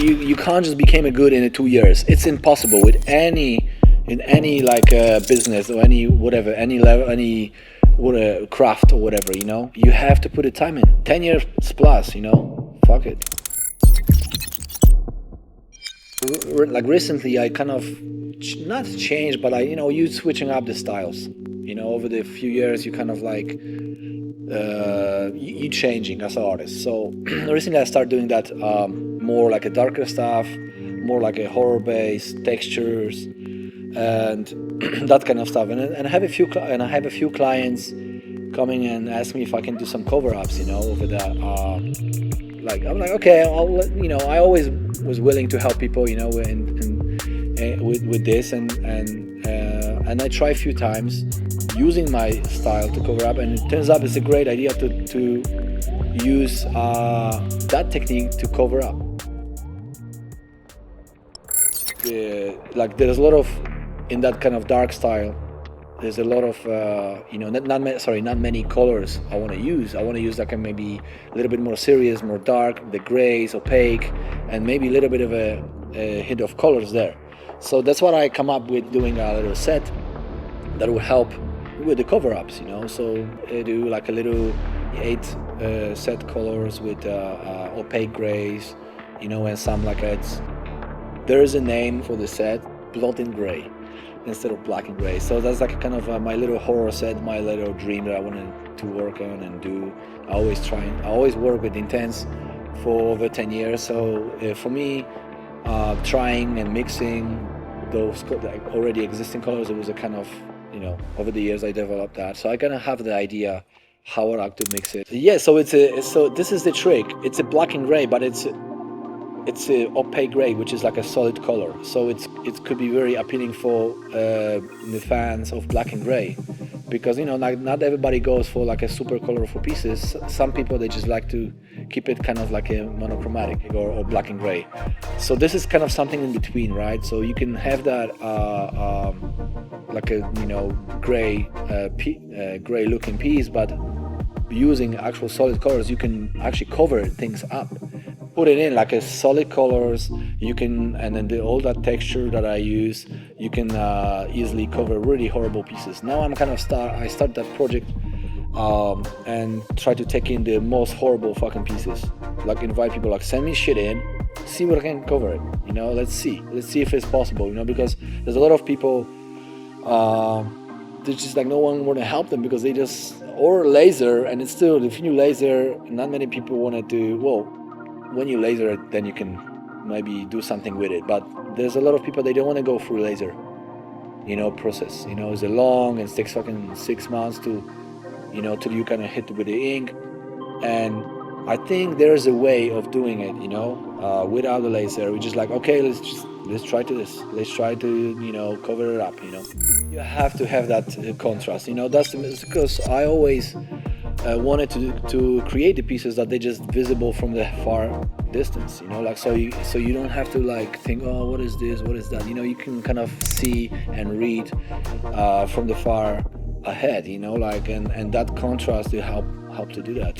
you can't just become a good in 2 years. It's impossible with any like business or any whatever, any level, any craft or whatever. You have to put the time in. 10 years plus. Fuck it. Like recently, I kind of not changed, but you switching up the styles. Over the few years, you kind of like you changing as an artist. So recently I started doing that, more like a darker stuff, more like a horror-based textures, and that kind of stuff. And I have a few clients coming and ask me if I can do some cover-ups, over that. Like I'm like, okay, I always was willing to help people, with this, and I try a few times using my style to cover up, and it turns out it's a great idea to use that technique to cover up. Like there's a lot of, in that kind of dark style, there's a lot of not many colors I want to use. I want to use like maybe a little bit more serious, more dark, the grays, opaque, and maybe a little bit of a hint of colors there. So that's what I come up with, doing a little set that will help with the cover-ups, So I do like a little 8 set colors with opaque grays, and some like it's. There is a name for the set, blood and gray, instead of black and gray. So that's like kind of my little horror set, my little dream that I wanted to work on and do. I always work with Intenze for over 10 years. So for me, trying and mixing those already existing colors, it was a kind of, over the years I developed that. So I kind of have the idea how I like to mix it. Yeah, so so this is the trick. It's a black and gray, but it's a opaque gray, which is like a solid color. So it could be very appealing for the fans of black and gray, because like not everybody goes for like a super colorful pieces. Some people, they just like to keep it kind of like a monochromatic or black and gray. So this is kind of something in between, right? So you can have that like a gray gray looking piece, but using actual solid colors, you can actually cover things up. Put it in like a solid colors, you can, and then all that texture that I use, you can easily cover really horrible pieces. Now I'm kind of I start that project and try to take in the most horrible fucking pieces. Like invite people, like send me shit in, see what I can cover it. Let's see if it's possible. Because there's a lot of people, there's just like no one want to help them because they just, or laser, and it's still, if you laser, not many people want to do. Well, when you laser it, then you can maybe do something with it. But there's a lot of people, they don't want to go through laser, process. It's a long, and it takes fucking 6 months to, till you kind of hit with the ink. And I think there's a way of doing it, without the laser. We're just like, okay, let's try to cover it up. You have to have that contrast. That's because I always wanted to create the pieces that they just visible from the far distance, like so you don't have to like think, oh, what is this, what is that, you can kind of see and read from the far ahead, like, and that contrast will help to do that,